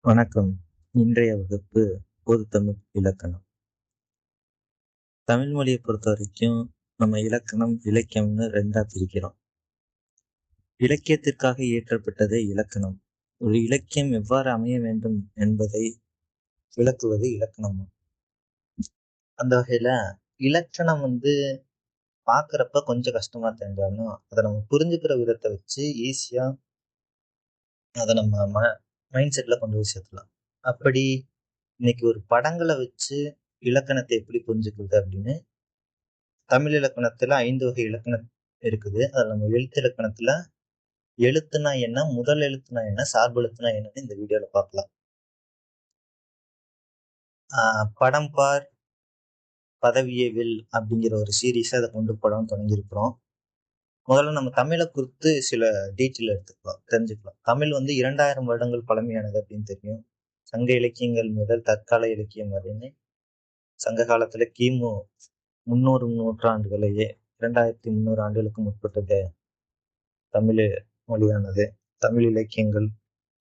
வணக்கம். இன்றைய வகுப்பு பொதுத்தமிழ் இலக்கணம். தமிழ் மொழியை பொறுத்த வரைக்கும் நம்ம இலக்கணம், இலக்கியம்னு ரெண்டா பிரிக்கிறோம். இலக்கியத்திற்காக இயற்றப்பட்டது இலக்கணம். ஒரு இலக்கியம் எவ்வாறு அமைய வேண்டும் என்பதை விளக்குவது இலக்கணம். அந்த வகையில இலக்கணம் பாக்குறப்ப கொஞ்சம் கஷ்டமா தெரிஞ்சாலும் அதை நம்ம புரிஞ்சுக்கிற விதத்தை வச்சு ஈஸியா அதை நம்ம மைண்ட் செட்ல கொண்டு போய் சேர்த்துலாம். அப்படி இன்னைக்கு ஒரு படங்களை வச்சு இலக்கணத்தை எப்படி புரிஞ்சுக்கிறது அப்படின்னு தமிழ் இலக்கணத்துல 5 வகை இலக்கணம் இருக்குது. அதுல நம்ம எழுத்து இலக்கணத்துல எழுத்துனா என்ன, முதல் எழுத்துனா என்ன, சார்பு எழுத்துனா என்னன்னு இந்த வீடியோல பார்க்கலாம். படம் பார் பதவியே வில் அப்படிங்கிற ஒரு சீரீஸை அதை கொண்டு படம் தொடங்கியிருக்கிறோம். முதல்ல நம்ம தமிழை குறித்து சில டீட்டெயில் தெரிஞ்சுக்கலாம். தமிழ் 2000 வருடங்கள் பழமையானது அப்படின்னு தெரியும். சங்க இலக்கியங்கள் முதல் தற்கால இலக்கியம் வரைன்னு சங்க காலத்துல கிமு 300 நூற்றாண்டுகளையே 2300 ஆண்டுகளுக்கு முற்பட்டது தமிழ் மொழியானது. தமிழ் இலக்கியங்கள்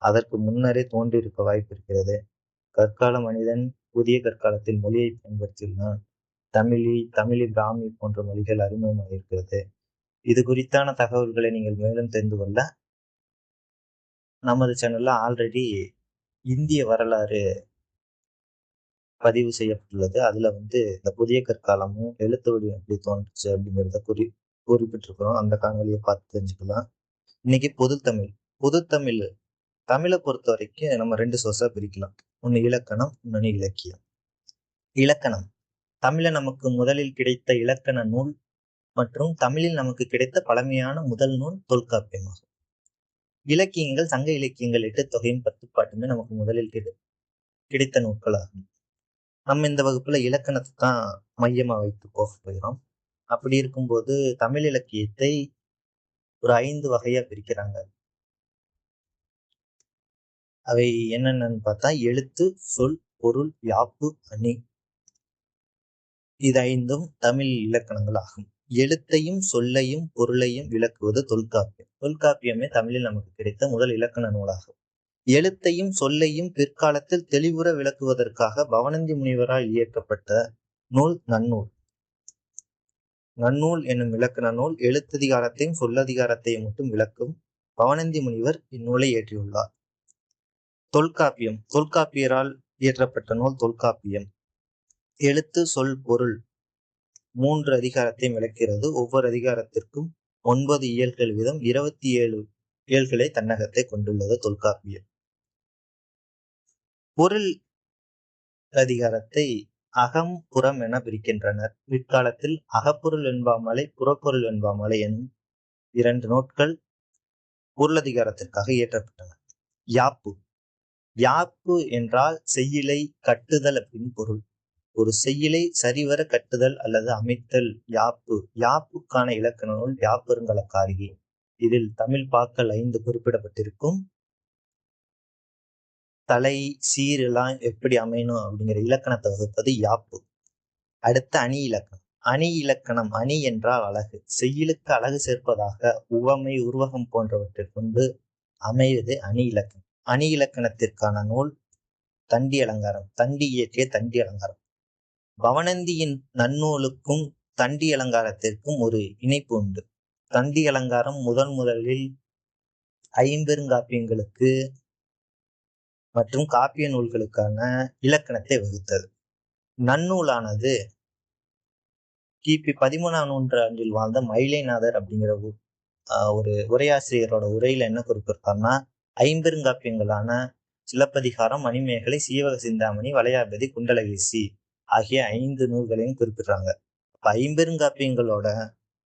அதற்கு முன்னரே தோன்றியிருக்க வாய்ப்பு இருக்கிறது. கற்கால மனிதன் புதிய கற்காலத்தில் மொழியை பயன்படுத்தியுள்ளான். தமிழி பிராமி போன்ற மொழிகள் அறிமுகமாக இருக்கிறது. இது குறித்தான தகவல்களை நீங்கள் மேலும் தெரிந்து கொள்ள நமது சேனல்ல ஆல்ரெடி இந்திய வரலாறு பதிவு செய்யப்பட்டுள்ளது. அதுல இந்த புதிய கற்காலமும் எழுத்து வடிவம் எப்படி தோன்றுச்சு அப்படிங்கிறத குறிப்பிட்டிருக்கிறோம். அந்த காணொலியை பார்த்து தெரிஞ்சுக்கலாம். இன்னைக்கு பொதுத்தமிழ் தமிழை பொறுத்த வரைக்கும் நம்ம 2 சோர்ஸா பிரிக்கலாம். ஒண்ணு இலக்கணம், இன்னொன்னு இலக்கியம். இலக்கணம் தமிழ நமக்கு முதலில் கிடைத்த இலக்கண நூல் மற்றும் தமிழில் நமக்கு கிடைத்த பழமையான முதல் நூல் தொல்காப்பியமாகும். இலக்கியங்கள் சங்க இலக்கியங்கள் 8 தொகையும் 10 பாட்டுமே நமக்கு முதலில் கிடைத்த நூல்கள் ஆகும். நம்ம இந்த வகுப்புல இலக்கணத்தை தான் மையமா வைத்து போக போகிறோம். அப்படி இருக்கும்போது தமிழ் இலக்கியத்தை ஒரு 5 வகையா பிரிக்கிறாங்க. அவை என்னென்னு பார்த்தா எழுத்து, சொல், பொருள், யாப்பு, அணி. இது 5ம் தமிழ் இலக்கணங்கள் ஆகும். எழுத்தையும் சொல்லையும் பொருளையும் விளக்குவது தொல்காப்பியம். தொல்காப்பியமே தமிழில் நமக்கு கிடைத்த முதல் இலக்கண நூலாகும். எழுத்தையும் சொல்லையும் பிற்காலத்தில் தெளிவுற விளக்குவதற்காக பவணந்தி முனிவரால் இயற்றப்பட்ட நூல் நன்னூல். நன்னூல் என்னும் இலக்கண நூல் எழுத்ததிகாரத்தையும் சொல்லதிகாரத்தையும் மட்டும் விளக்கும். பவணந்தி முனிவர் இந்நூலை இயற்றியுள்ளார். தொல்காப்பியரால் இயற்றப்பட்ட நூல் தொல்காப்பியம். எழுத்து, சொல், பொருள் 3 அதிகாரத்தையும் விளக்கிறது. ஒவ்வொரு அதிகாரத்திற்கும் 9 இயல்கள் வீதம் 27 இயல்களை தன்னகத்தை கொண்டுள்ளது தொல்காப்பியம். பொருள் அதிகாரத்தை அகம், புறம் என பிரிக்கின்றனர். பிற்காலத்தில் அகப்பொருள் வெண்பாமலை, புறப்பொருள் வெண்பாமலை எனும் 2 நூல்கள் பொருளதிகாரத்திற்காக இயற்றப்பட்டன. யாப்பு என்றால் செய்யுளை கட்டுதல் அப்படின்னு பொருள். ஒரு செய்யுளை சரிவர கட்டுதல் அல்லது அமைத்தல் யாப்பு. யாப்புக்கான இலக்கண நூல் யாப்பருங்கலக்காரிகை. இதில் தமிழ் பாக்கள் 5 குறிப்பிடப்பட்டிருக்கும். தலை சீரெல்லாம் எப்படி அமையணும் அப்படிங்கிற இலக்கணத்தை வகுப்பது யாப்பு. அடுத்த அணி இலக்கணம். அணி என்றால் அழகு. செய்யுளுக்கு அழகு சேர்ப்பதாக உவமை, உருவகம் போன்றவற்றை கொண்டு அமைவது அணி இலக்கணம். அணி இலக்கணத்திற்கான நூல் தண்டி அலங்காரம். தண்டி இயற்றிய தண்டி அலங்காரம். பவணந்தியின் நன்னூலுக்கும் தண்டி அலங்காரத்திற்கும் ஒரு இணைப்பு உண்டு. தண்டி அலங்காரம் முதலில் ஐம்பெருங்காப்பியங்களுக்கு மற்றும் காப்பிய நூல்களுக்கான இலக்கணத்தை வகுத்தது. நன்னூலானது கிபி 13ஆம் நூற்றாண்டில் வாழ்ந்த மயிலைநாதர் அப்படிங்கிற ஒரு உரையாசிரியரோட உரையில என்ன குறிப்பிட்டார்னா, ஐம்பெருங்காப்பியங்களான சிலப்பதிகாரம், மணிமேகலை, சீவக சிந்தாமணி, வளையாபதி, குண்டலகேசி ஆகிய 5 நூல்களையும் குறிப்பிடுறாங்க. ஐம்பெருங்காப்பியங்களோட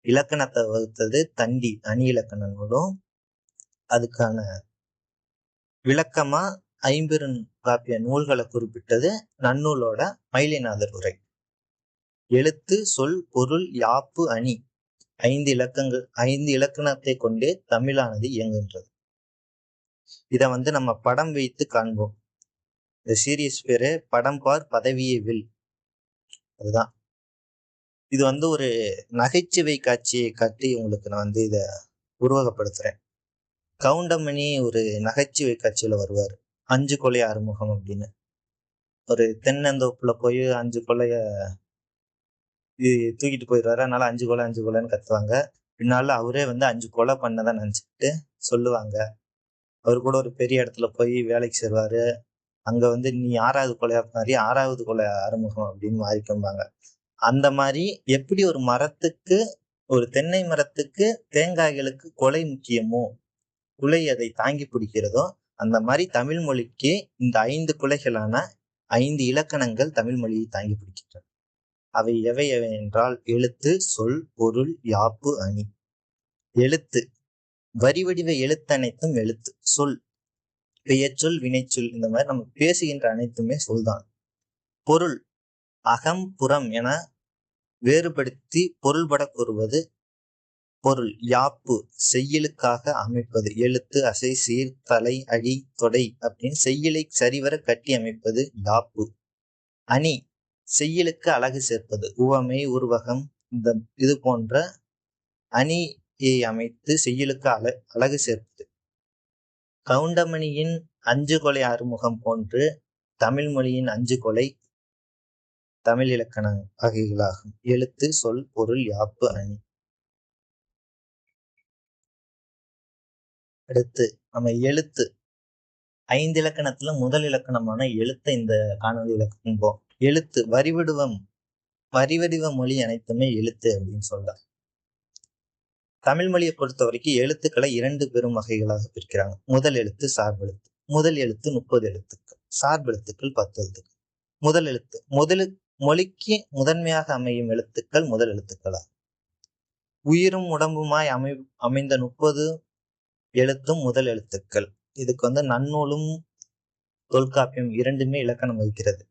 இலக்கணத்தை வகுத்தது தண்டி அணி இலக்கண நூலும். அதுக்கான விளக்கமா ஐம்பெருங்காப்பிய நூல்களை குறிப்பிட்டது நன்னூலோட மயிலைநாதர் உரை. எழுத்து, சொல், பொருள், யாப்பு, அணி 5 இலக்கணத்தை கொண்டே தமிழானது இயங்குகின்றது. இத நம்ம படம் வைத்து காண்போம். இந்த சீரீஸ் பேரு படம் பார் பதவியே வில். அதுதான் இது ஒரு நகைச்சுவை காட்சியை காட்டி உங்களுக்கு நான் இத உருவகப்படுத்துறேன். கவுண்டமணி ஒரு நகைச்சுவை காட்சியில வருவார். 5 கொலை அறுமுகம் அப்படின்னு. ஒரு தென்னந்தோப்புல போய் 5 கொலைய தூக்கிட்டு போயிடுவாரு. அதனால 5 கொலை 5 கொலைன்னு கத்துவாங்க. பின்னால அவரே வந்து 5 கொலை பண்ணதான் நினைச்சுக்கிட்டு சொல்லுவாங்க. அவரு கூட ஒரு பெரிய இடத்துல போய் வேலைக்கு சேருவாரு. அங்க வந்து நீ 6வது கொலையா மாறி 6வது கொலை அறுமுகம் அப்படின்னு மாறிக்கும்பாங்க. அந்த மாதிரி எப்படி ஒரு மரத்துக்கு, ஒரு தென்னை மரத்துக்கு தேங்காய்களுக்கு கொலை முக்கியமோ, குலை அதை தாங்கி பிடிக்கிறதோ, அந்த மாதிரி தமிழ் மொழிக்கு இந்த 5 குலைகளான 5 இலக்கணங்கள் தமிழ் மொழியை தாங்கி பிடிக்கின்றன. அவை எவை எவை என்றால் எழுத்து, சொல், பொருள், யாப்பு, அணி. எழுத்து, வரி வடிவ எழுத்து அனைத்தும் எழுத்து. சொல், பெயர்ச்சொல், வினைச்சொல், இந்த மாதிரி நம்ம பேசுகின்ற அனைத்துமே சொல்தான். பொருள், அகம் புறம் என வேறுபடுத்தி பொருள்பட கூறுவது பொருள். யாப்பு, செய்யுளுக்காக அமைப்பது. எழுத்து, அசை, சீர், தலை, அடி, தொடை அப்படின்னு செய்யுளை சரிவர கட்டி அமைப்பது யாப்பு. அணி, செய்யுளுக்கு அழகு சேர்ப்பது. உவமை, உருவகம் இது போன்ற அணியை அமைத்து செய்யுளுக்கு அழகு சேர்ப்பது. கவுண்டமணியின் 5 கொலை அறுமுகம் போன்று தமிழ் மொழியின் 5 கொலை தமிழ் இலக்கண வகைகளாகும். எழுத்து, சொல், பொருள், யாப்பு, அணி. அடுத்து நம்ம எழுத்து 5 இலக்கணத்துல முதல் இலக்கணமான எழுத்தை இந்த காணொலியில காண்போம். எழுத்து, வரிவடிவ மொழி அனைத்துமே எழுத்து அப்படின்னு சொல்றாங்க. தமிழ் மொழியை பொறுத்த வரைக்கும் எழுத்துக்களை 2 பெரும் வகைகளாக பிரிக்கிறாங்க. முதல் எழுத்து, சார்பெழுத்து. முதல் எழுத்து 30 எழுத்துக்கள், சார்பெழுத்துக்கள் 10 எழுத்துக்கள். முதல் எழுத்து மொழிக்கு முதன்மையாக அமையும் எழுத்துக்கள் முதல் எழுத்துக்களாகும். உயிரும் உடம்புமாய் அமைந்த 30 எழுத்தும் முதல் எழுத்துக்கள். இதுக்கு வந்து நன்னூலும் தொல்காப்பியம் இரண்டுமே இலக்கணம் வகிக்கிறது.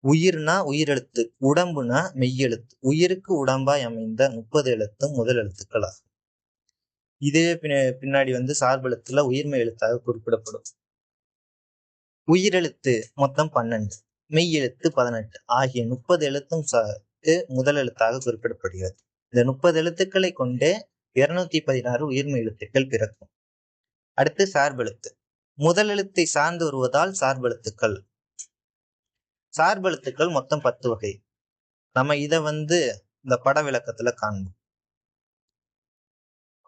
உயிர்னா உயிரெழுத்து, உடம்புனா மெய்யெழுத்து. உயிருக்கு உடம்பாய் அமைந்த 30 எழுத்தும் முதல் எழுத்துக்களாகும். இதே பின்னாடி வந்து சார்பெழுத்துல உயிர்மெய் எழுத்தாக குறிப்பிடப்படும். உயிரெழுத்து மொத்தம் 12, மெய்யெழுத்து 18 ஆகிய 30 எழுத்தும் முதல் எழுத்தாக குறிப்பிடப்படுகிறது. இந்த 30 எழுத்துக்களை கொண்டே 216 உயிர்மெய் எழுத்துக்கள் பிறக்கும். அடுத்து சார்பெழுத்து. முதல் எழுத்தை சார்ந்து வருவதால் சார்பெழுத்துக்கள். சார்பெழுத்துக்கள் மொத்தம் 10 வகை. நம்ம இத வந்து இந்த பட விளக்கத்துல காண்போம்.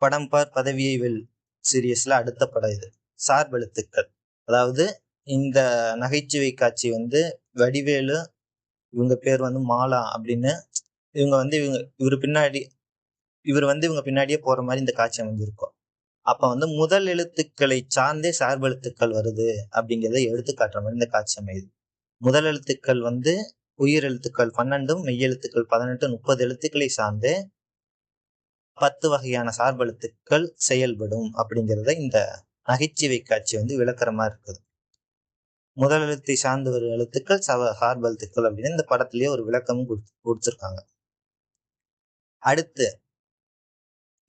படம் பார் பதவியை வெல் சீரியஸ்ல அடுத்த படம் இது. சார்பெழுத்துக்கள், அதாவது இந்த நகைச்சுவை காட்சி வந்து வடிவேலு, இவங்க பேர் வந்து மாலா அப்படின்னு, இவர் வந்து இவங்க பின்னாடியே போற மாதிரி இந்த காட்சி அமைஞ்சிருக்கும். அப்ப வந்து முதல் எழுத்துக்களை சார்ந்தே சார்பெழுத்துக்கள் வருது அப்படிங்கிறத எடுத்து காட்டுற மாதிரி இந்த காட்சி அமையுது. முதல் எழுத்துக்கள் வந்து உயிர் எழுத்துக்கள் 12, மெய்யெழுத்துக்கள் 18, 30 எழுத்துக்களை சார்ந்தே 10 வகையான சார்பெழுத்துக்கள் செயல்படும் அப்படிங்கிறத இந்த நகைச்சுவை காட்சி வந்து விளக்குற மாதிரி இருக்குது. முதல் எழுத்தை சார்ந்து வரும் எழுத்துக்கள் சார்பெழுத்துக்கள் அப்படின்னு இந்த படத்திலேயே ஒரு விளக்கமும் கொடுத்திருக்காங்க. அடுத்து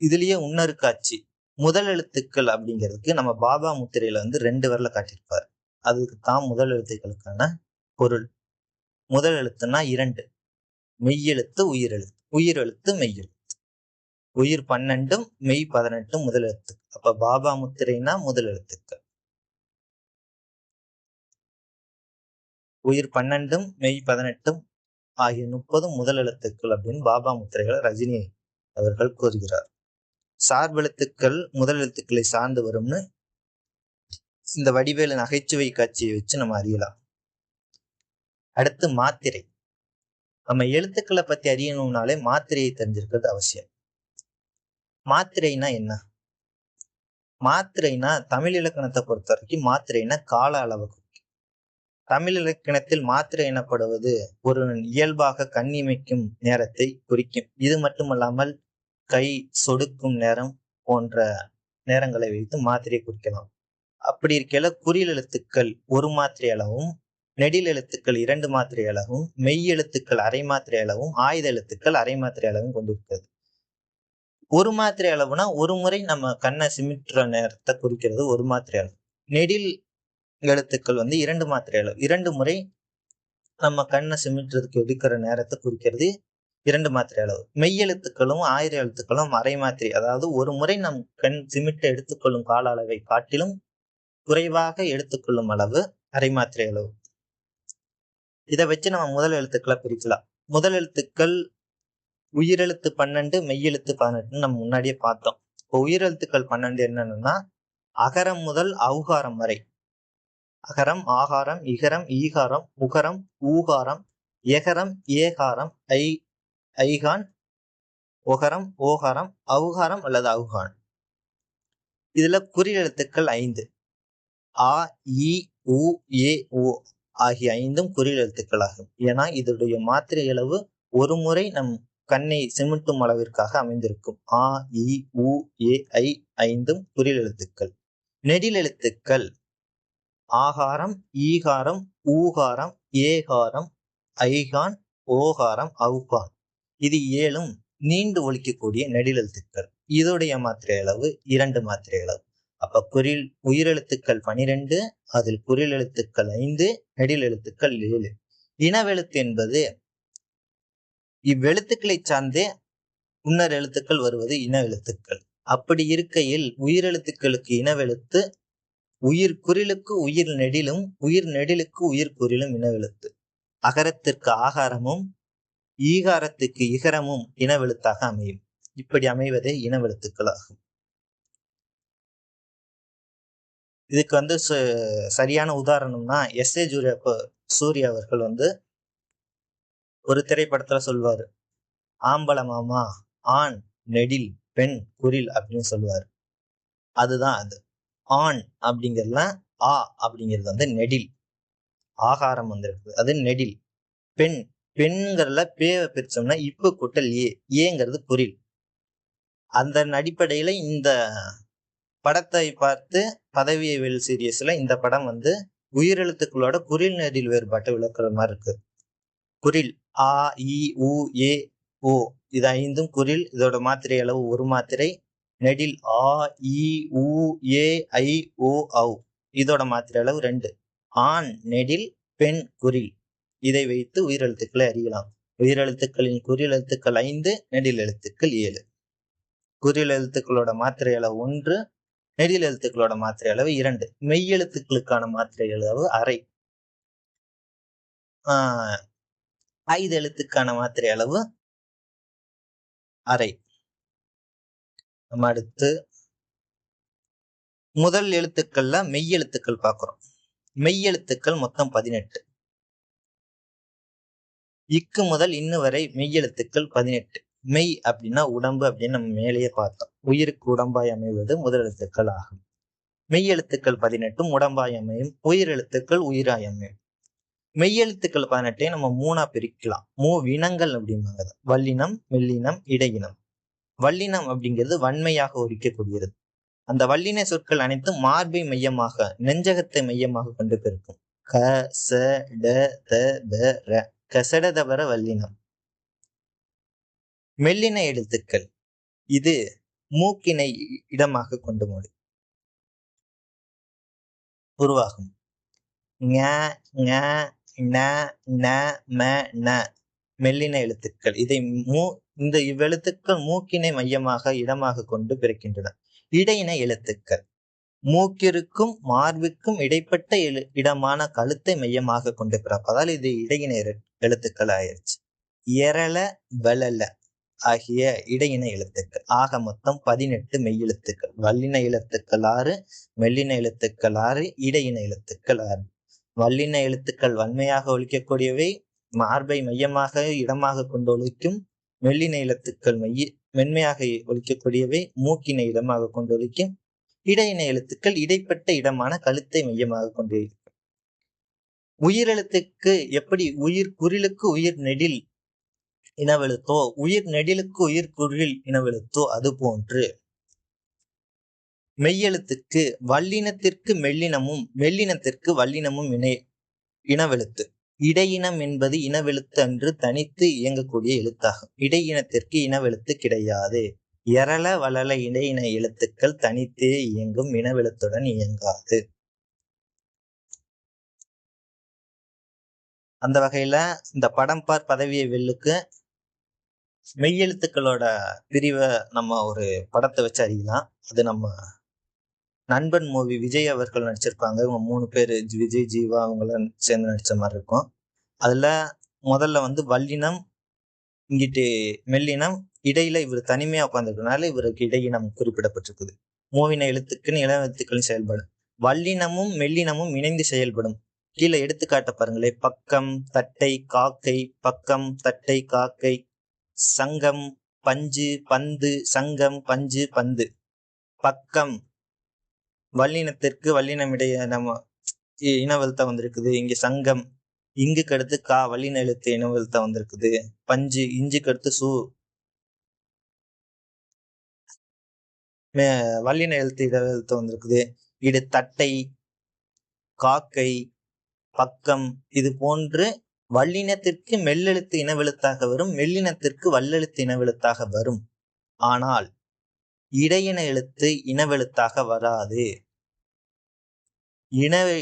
இதுலயே இன்னொரு காட்சி, முதல் எழுத்துக்கள் அப்படிங்கிறதுக்கு நம்ம பாபா முத்திரையில வந்து 2 விரல காட்டியிருப்பாரு. அதுக்கு தான் முதல் எழுத்துக்களுக்கான பொருள். முதல் எழுத்துனா 2, மெய்யெழுத்து உயிரெழுத்து, உயிரெழுத்து மெய்யெழுத்து. உயிர் 12, மெய் 18 முதல் எழுத்து. அப்ப பாபா முத்திரைனா முதல் எழுத்துக்கள். உயிர் 12, மெய் 18 ஆகிய 30 முதல் எழுத்துக்கள் அப்படின்னு பாபா முத்திரைகளை ரஜினி அவர்கள் கூறுகிறார். சார்பெழுத்துக்கள் முதல் எழுத்துக்களை சார்ந்து வரும்னு இந்த வடிவேலு நகைச்சுவை காட்சியை வச்சு நம்ம அறியலாம். அடுத்து மாத்திரை. நம்ம எழுத்துக்களை பத்தி அறியணும்னாலே மாத்திரையை தெரிஞ்சிருக்கிறது அவசியம். மாத்திரைனா என்ன? மாத்திரைனா தமிழ் இலக்கணத்தை பொறுத்த வரைக்கும் மாத்திரைனா கால அளவு. தமிழ் இலக்கணத்தில் மாத்திரை எனப்படுவது ஒரு இயல்பாக கண்ணிமைக்கும் நேரத்தை குறிக்கும். இது மட்டுமல்லாமல் கை சொடுக்கும் நேரம் போன்ற நேரங்களை வைத்து மாத்திரையை குறிக்கலாம். அப்படி இருக்கையில குறில் எழுத்துக்கள் 1 மாத்திரை அளவும், நெடில் எழுத்துக்கள் 2 மாத்திரை அளவும், மெய் எழுத்துக்கள் அரை மாத்திரை அளவும், ஆயுத எழுத்துக்கள் அரை மாத்திரை அளவும் கொண்டிருக்கிறது. 1 மாத்திரை அளவுனா ஒரு முறை நம்ம கண்ணை சிமிட்டுற நேரத்தை குறிக்கிறது 1 மாத்திரை அளவு. நெடில் எழுத்துக்கள் வந்து 2 மாத்திரை அளவு. 2 முறை நம்ம கண்ணை சிமிட்டுறதுக்கு எடுக்கிற நேரத்தை குறிக்கிறது 2 மாத்திரை அளவு. மெய் எழுத்துக்களும் ஆயுத எழுத்துக்களும் அரை மாத்திரை, அதாவது ஒரு முறை நம் கண் சிமிட்ட எடுத்துக்கொள்ளும் கால அளவை காட்டிலும் குறைவாக எடுத்துக்கொள்ளும் அளவு அரை மாத்திரை அளவு. இதை வச்சு நம்ம முதல் எழுத்துக்களை பிரிக்கலாம். முதல் எழுத்துக்கள் உயிரெழுத்து 12, மெய்யெழுத்து 18 நம்ம முன்னாடியே பார்த்தோம். இப்போ உயிரெழுத்துக்கள் 12 என்னன்னா அகரம் முதல் ஔகாரம் வரை. அகரம், ஆகாரம், இகரம், ஈகாரம், உகரம், ஊகாரம், எகரம், ஏகாரம், ஐகான், ஒகரம், ஓகாரம், ஔகாரம் அல்லது ஔகான். இதுல குறில் எழுத்துக்கள் 5. ஆ, இ, உ, ஏ, ஓ ஆகிய 5ம் குறில் எழுத்துக்கள் ஆகும். ஏன்னா இதனுடைய மாத்திரை அளவு ஒரு முறை நம் கண்ணை சிமிட்டும் அளவிற்காக அமைந்திருக்கும். ஆ, இ, உ, ஏ, ஐ 5ம் குறில் எழுத்துக்கள். நெடில் எழுத்துக்கள் ஆகாரம், ஈகாரம், ஊகாரம், ஏகாரம், ஐகான், ஓகாரம், ஔகான். இது 7ம் நீண்டு ஒலிக்கக்கூடிய நெடில் எழுத்துக்கள். இதோடைய மாத்திரை அளவு 2 மாத்திரை அளவு. அப்ப உயிரெழுத்துக்கள் 12, அதில் குறில் எழுத்துக்கள் 5, நெடில் எழுத்துக்கள் 7. இனவெழுத்து என்பது இவ்வெழுத்துக்களை சார்ந்தே உன்னர் எழுத்துக்கள் வருவது இன எழுத்துக்கள். அப்படி இருக்கையில் உயிரெழுத்துக்களுக்கு இனவெழுத்து, உயிர் குறிலுக்கு உயிர் நெடிலும், உயிர் நெடிலுக்கு உயிர் குறிலும் இனவெழுத்து. அகரத்திற்கு ஆகாரமும், ஈகாரத்துக்கு இகரமும் இனவெழுத்தாக அமையும். இப்படி அமைவதே இனவெழுத்துக்கள் ஆகும். இதுக்கு சரியான உதாரணம்னா எஸ்.ஏ. சூர்யா அவர்கள் ஒரு திரைப்படத்துல சொல்வாரு, ஆம்பள மாமா ஆண் நெடில் பெண் குறில் அப்படின்னு சொல்லுவாரு. அதுதான் அது. ஆண் அப்படிங்கிறதுலாம் ஆ அப்படிங்கிறது நெடில், ஆகாரம் வந்திருக்கு, அது நெடில். பெண், பெண்ங்கிறதுல பேவை பிரிச்சோம்னா இப்பு கூட்டல் ஏங்கிறது குறில். அந்த அடிப்படையில இந்த படத்தை பார்த்து பதவியை வெல் சீரியஸ்ல இந்த படம் உயிரெழுத்துக்களோட குறில் நெடில் வேறுபாட்டை விளக்குற மாதிரி இருக்கு. குறில் ஆ, இ, உ, ஏ, ஓ இது 5ம் குறில். இதோட மாத்திரை அளவு 1 மாத்திரை. நெடில் ஆ, இ, உ, ஏ, ஐ, ஓ, ஔ இதோட மாத்திரை அளவு 2. ஆண் நெடில், பெண் குறில். இதை வைத்து உயிரெழுத்துக்களை அறியலாம். உயிரெழுத்துக்களின் குறில் எழுத்துக்கள் 5, நெடில் எழுத்துக்கள் 7. குறில் எழுத்துக்களோட மாத்திரை அளவு 1, நெடில் எழுத்துக்களோட மாத்திரை அளவு 2. மெய்யெழுத்துக்களுக்கான மாத்திரை அளவு அரை. ஐந்து எழுத்துக்கான மாத்திரை அளவு அரை. நம்ம அடுத்து முதல் எழுத்துக்கள்ல மெய்யெழுத்துக்கள் பார்க்கிறோம். மெய்யெழுத்துக்கள் மொத்தம் 18. இக்கு முதல் இன்னு வரை மெய்யெழுத்துக்கள் 18. மெய் அப்படின்னா உடம்பு அப்படின்னு நம்ம மேலேயே பார்த்தோம். உயிருக்கு உடம்பாய் அமைவது முதல் எழுத்துக்கள் ஆகும். மெய்யெழுத்துக்கள் 18 உடம்பாய் அமையும். உயிரெழுத்துக்கள் உயிராய் அமையும். மெய்யெழுத்துக்கள் 18 நம்ம 3ஆ பிரிக்கலாம். வினங்கள் அப்படிம்பாங்க. வல்லினம், மெல்லினம், இடையினம். வல்லினம் அப்படிங்கிறது வன்மையாக ஒலிக்கக்கூடியது. அந்த வல்லின சொற்கள் அனைத்தும் மார்பை மையமாக, நெஞ்சகத்தை மையமாக கொண்டு பெருக்கும். க, ச, ட, த, ப, ர. கசட தபர வல்லினம். மெல்லின எழுத்துக்கள் இது மூக்கினை இடமாக கொண்டு உருவாகும். ஞ, ஞ, ந, ந, ம, ந மெல்லின எழுத்துக்கள். இந்த இவ்வெழுத்துக்கள் மூக்கினை மையமாக இடமாக கொண்டு பிறக்கின்றன. இடையின எழுத்துக்கள் மூக்கிற்கும் மார்புக்கும் இடைப்பட்ட இடமான கழுத்தை மையமாக கொண்டு பிறப்பதால் இது இடையின எழுத்துக்கள் ஆயிடுச்சு. எரள, வளல ஆகிய இடையின எழுத்துக்கள். ஆக மொத்தம் 18 மெய்யெழுத்துக்கள். வல்லின எழுத்துக்கள் 6, மெல்லின எழுத்துக்கள் 6, இடையின எழுத்துக்கள் 6. வல்லின எழுத்துக்கள் வன்மையாக ஒலிக்கக்கூடியவை, மார்பை மையமாக இடமாக கொண்டு ஒலிக்கும். மெல்லின எழுத்துக்கள் மென்மையாக ஒலிக்கக்கூடியவை, மூக்கினை இடமாக கொண்டு ஒலிக்கும். இடையின எழுத்துக்கள் இடைப்பட்ட இடமான கழுத்தை மையமாக கொண்டு இருக்கும். உயிரெழுத்துக்கு எப்படி உயிர் குறிலுக்கு உயிர் நெடில் இனவெழுத்தோ, உயிர் நெடிலுக்கு உயிர் குறில் இனவெழுத்தோ அது போன்று மெய்யெழுத்துக்கு வல்லினத்திற்கு மெல்லினமும், மெல்லினத்திற்கு வல்லினமும் இனவெழுத்து. இடையினம் என்பது இனவெழுத்து அன்று தனித்து இயங்கக்கூடிய எழுத்தாகும். இடையினத்திற்கு இனவெழுத்து கிடையாது. எரள, வளல இடையின எழுத்துக்கள் தனித்தே இயங்கும், இனவெழுத்துடன் இயங்காது. அந்த வகையில இந்த படம் பார் பதவியை வெல்லுக்கு மெய்யெழுத்துக்களோட பிரிவை நம்ம ஒரு படத்தை வச்சு அறியலாம். அது நம்ம நண்பன் மூவி விஜய் அவர்கள் நடிச்சிருப்பாங்க. இவங்க 3 பேரு விஜய், ஜீவா அவங்களாம் சேர்ந்து நடிச்ச மாதிரி இருக்கும். அதுல முதல்ல வந்து வல்லினம், இங்கிட்டு மெல்லினம், இடையில இவர் தனிமையா உட்கார்ந்துருக்கனால இவருக்கு இடையினம் குறிப்பிடப்பட்டிருக்குது. மூவின எழுத்துக்குன்னு இளவெழுத்துக்களின் செயல்பாடு. வல்லினமும் மெல்லினமும் இணைந்து செயல்படும். கீழே எடுத்துக்காட்ட பாருங்களே. பக்கம், தட்டை, காக்கை, பக்கம், தட்டை, காக்கை, சங்கம், பஞ்சு, பந்து, சங்கம், பஞ்சு, பந்து. பக்கம் வல்லினத்திற்கு வல்லினம் இடைய நம்ம இனவெழுத்தா வந்திருக்குது. இங்க சங்கம், இங்குக்கு அடுத்து கா வல்லின எழுத்து இனவெழுத்தா வந்திருக்குது. பஞ்சு, இஞ்சுக்கு அடுத்து சு வல்லின எழுத்து இடவெழுத்து வந்திருக்குது. இது தட்டை, காக்கை, பக்கம், இது போன்று வல்லினத்திற்கு மெல்லெழுத்து இனவெழுத்தாக வரும், மெல்லினத்திற்கு வல்லெழுத்து இனவெழுத்தாக வரும். ஆனால் இடையின எழுத்து இனவெழுத்தாக வராது.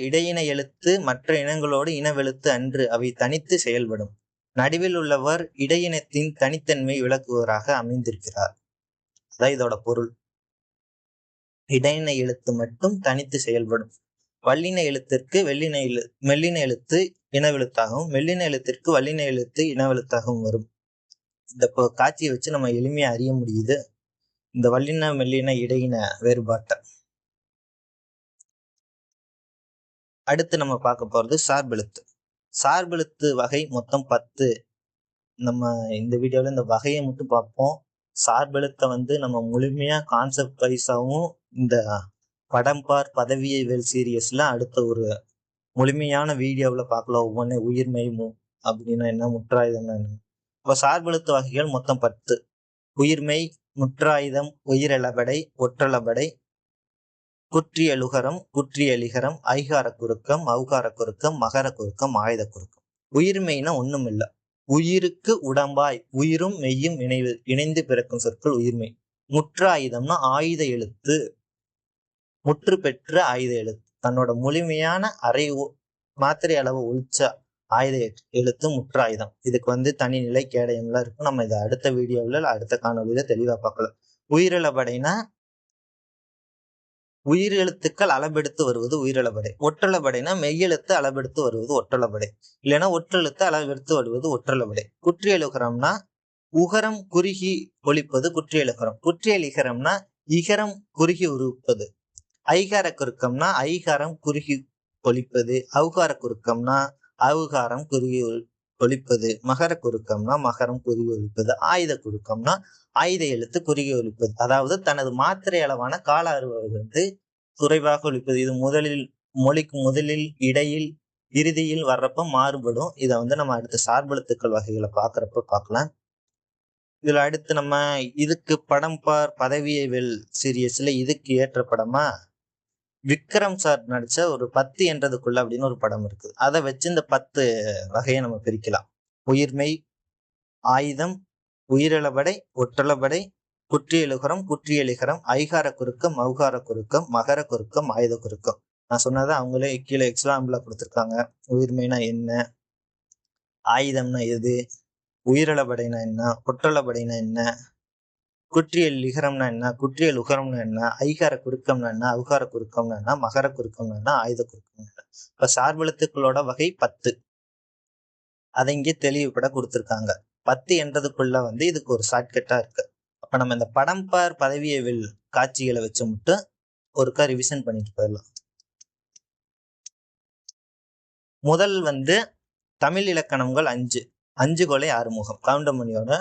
இடையின எழுத்து மற்ற இனங்களோடு இனவெழுத்து அன்று, அவை தனித்து செயல்படும். நடுவில் உள்ளவர் இடையினத்தின் தனித்தன்மை விளக்குவராக அமைந்திருக்கிறார். அதான் இதோட பொருள். இடையின எழுத்து மட்டும் தனித்து செயல்படும். வல்லின எழுத்திற்கு மெல்லின எழுத்து இனவெழுத்தாகவும், மெல்லின எழுத்திற்கு வல்லின எழுத்து இனவெழுத்தாகவும் வரும். இந்த காட்சியை வச்சு நம்ம எளிமையா அறிய முடியுது இந்த வல்லின மெல்லின இடையின வேறுபாட்டை. அடுத்து நம்ம பார்க்க போறது சார்பெழுத்து. சார்பெழுத்து வகை மொத்தம் 10. நம்ம இந்த வீடியோல இந்த வகையை மட்டும் பார்ப்போம். சார்பெழுத்தை வந்து நம்ம முழுமையா கான்செப்ட் வைஸாவும் இந்த படம்பார் பதவியியல் சீரியஸ்ல அடுத்த ஒரு முழுமையான வீடியோவில் பார்க்கலாம். ஒவ்வொன்று உயிர்மை அப்படின்னா என்ன, முற்றாயுதம்னா என்ன. இப்போ சார்பெழுத்து வகைகள் மொத்தம் 10. உயிர்மை, முற்றாயுதம், உயிரெழபடை, ஒற்றளபடை, குற்றியலுகரம், குற்றியலிகரம், ஐகார குறுக்கம், ஔகார குறுக்கம், மகர குறுக்கம், ஆயுத குறுக்கம். உயிர்மெய்னா ஒண்ணும் இல்லை. உயிருக்கு உடம்பாய் உயிரும் மெய்யும் இணைந்து பிறக்கும் சொற்கள் உயிர்மை. முற்றாயுதம்னா ஆயுத எழுத்து, முற்று பெற்ற ஆயுத எழுத்து, தன்னோட முழுமையான மாத்திரை அளவு ஒழிச்ச ஆயுத எழுத்து முற்றாயுதம். இதுக்கு வந்து தனி நிலை கேடயம்லாம் இருக்கும். நம்ம இதை அடுத்த வீடியோவில் அடுத்த காணொலியில தெளிவா பார்க்கலாம். உயிரிழபடைனா உயிர் எழுத்துக்கள் அளபெடுத்து வருவது உயிரிழபடை. ஒற்றளபடைனா மெய்யெழுத்து அளபெடுத்து வருவது ஒற்றளபடை, இல்லைன்னா ஒற்றெழுத்து அளவெடுத்து வருவது ஒற்றளபடை. குற்றியலுகரம்னா உகரம் குறுகி ஒழிப்பது குற்றியலுகரம். குற்றியலிகரம்னா இகரம் குறுகி உருப்பது. ஐகார குறுக்கம்னா ஐகாரம் குறுகி ஒழிப்பது. ஔகார குறுக்கம்னா ஔகாரம் குறுகி ஒழிப்பது. மகர குறுக்கம்னா மகரம் குறுகி ஒழிப்பது. ஆயுத குறுக்கம்னா ஆயுத எழுத்து குறுகி ஒழிப்பது. அதாவது தனது மாத்திரை அளவான கால அறுவலிருந்து குறைவாக ஒழிப்பது. இது மொழிக்கு முதலில், இடையில், இறுதியில் வர்றப்ப மாறுபடும். இதை வந்து நம்ம அடுத்த சார்பெழுத்துக்கள் வகைகளை பார்க்கறப்ப பார்க்கலாம். இதுல அடுத்து நம்ம இதுக்கு படம்பார் பதவியியல் சீரியஸ்ல இதுக்கு ஏற்ற படமா விக்ரம் சார் நடிச்ச ஒரு 10 என்றதுக்குள்ள அப்படின்னு ஒரு படம் இருக்கு. அதை வச்சு இந்த 10 வகையை நம்ம பிரிக்கலாம். உயிர்மை, ஆயுதம், உயிரிழபடை, ஒற்றளபடை, குற்றியலுகரம், குற்றியலிகரம், ஐகார குறுக்கம், ஔகார குறுக்கம், மகர குறுக்கம், ஆயுத குறுக்கம். நான் சொன்னதை அவங்களே கீழே எக்ஸாம்பிளா கொடுத்துருக்காங்க. உயிர்மைனா என்ன, ஆயுதம்னா எது, உயிரிழபடைனா என்ன, ஒற்றளபடைனா என்ன, குற்றியல் லிகரம்னா என்ன, குற்றியல் உகரம்னா என்ன, ஐகார குறுக்கம்னா என்ன, ஔகார குறுக்கம்னா என்ன, மகர குறுக்கம்னா என்ன, ஆயுத குறுக்கம் என்ன. இப்ப சார்பெழுத்துக்களோட வகை 10. அதை இங்கே தெளிவுபட கொடுத்துருக்காங்க. 10 என்றதுக்குள்ள வந்து இதுக்கு ஒரு ஷார்ட்கட்டா இருக்கு. அப்ப நம்ம இந்த படம்பார் பதவியியல் காட்சிகளை வச்சு மட்டும் ஒருக்கா ரிவிஷன் பண்ணிட்டு போயிடலாம். முதல் வந்து தமிழ் இலக்கணங்கள் 5. 5 கொலை ஆறுமுகம் கவுண்டமணியோட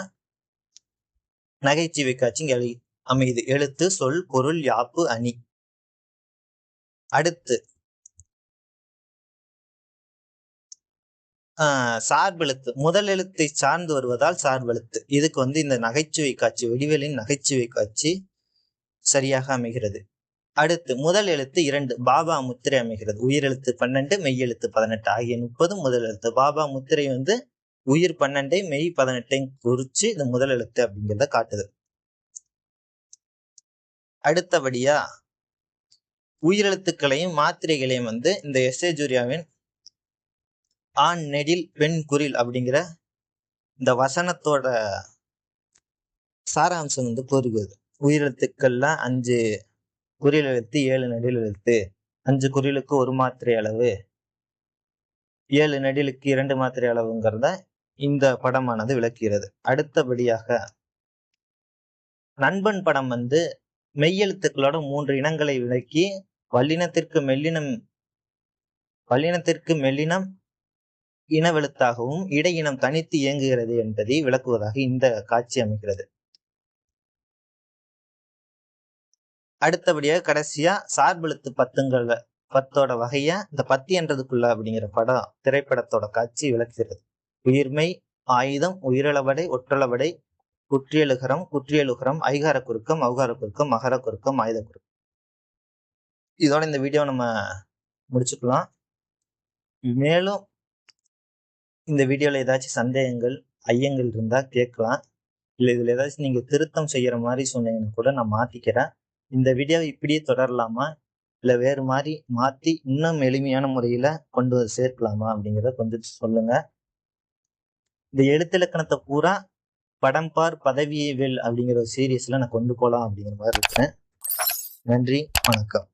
நகைச்சுவை காட்சி அமைது. எழுத்து, சொல், பொருள், யாப்பு, அணி. அடுத்து சார்பெழுத்து. முதல் எழுத்தை சார்ந்து வருவதால் சார்பெழுத்து. இதுக்கு வந்து இந்த நகைச்சுவை காட்சி, வடிவேலின் நகைச்சுவை காட்சி சரியாக அமைகிறது. அடுத்து முதல் எழுத்து 2 பாபா முத்திரை அமைகிறது. உயிர் எழுத்து 12, மெய் எழுத்து 18 ஆகிய 30 முதல் எழுத்து. பாபா முத்திரை வந்து உயிர் 12, மெய் 18 குறிச்சு இந்த முதல் எழுத்து அப்படிங்கிறத காட்டுது. அடுத்தபடியா உயிரெழுத்துக்களையும் மாத்திரைகளையும் வந்து இந்த எஸ்.ஏ. ஜூரியாவின் ஆண் நெடில் பெண் குரில் அப்படிங்கிற இந்த வசனத்தோட சாராம்சம் வந்து கூறுகிறது. உயிரெழுத்துக்கள்ல 5 குறில் எழுத்து 7 நெடில் எழுத்து, 5 குறிலுக்கு 1 மாத்திரை அளவு, 7 நெடிலுக்கு 2 மாத்திரை அளவுங்கிறத இந்த படமானது விளக்குகிறது. அடுத்தபடியாக நண்பன் படம் வந்து மெய்யெழுத்துக்களோட 3 இனங்களை விளக்கி வல்லினத்திற்கு மெல்லினம் இனவெழுத்தாகவும் இடையினம் தனித்து இயங்குகிறது என்பதை விளக்குவதாக இந்த காட்சி அமைகிறது. அடுத்தபடியாக கடைசியா சார்பெழுத்து 10 வகைய இந்த 10 என்றதுக்குள்ள அப்படிங்கிற திரைப்படத்தோட காட்சி விளக்குகிறது. உயிர்மை, ஆயுதம், உயிரிழவடை, ஒற்றளவடை, குற்றியலுகரம், குற்றியலுகரம், ஐகார குறுக்கம், அவுகார குறுக்கம், மகர குறுக்கம், ஆயுத குறுக்கம். இதோட இந்த வீடியோ நம்ம முடிச்சுக்கலாம். மேலும் இந்த வீடியோல ஏதாச்சும் சந்தேகங்கள், ஐயங்கள் இருந்தா கேட்கலாம். இல்லை இதுல ஏதாச்சும் நீங்க திருத்தம் செய்யற மாதிரி சொன்னீங்கன்னா கூட நான் மாத்திக்கிறேன். இந்த வீடியோ இப்படியே தொடரலாமா, இல்ல வேறு மாதிரி மாத்தி இன்னும் எளிமையான முறையில கொண்டு சேர்க்கலாமா அப்படிங்கிறத கொஞ்சம் சொல்லுங்க. இந்த எழுத்திலக்கணத்தை பூரா படம் பார் பதவியை வெல் அப்படிங்கிற ஒரு சீரீஸ்ல நான் கொண்டு போகலாம் அப்படிங்கிற மாதிரி இருக்கேன். நன்றி, வணக்கம்.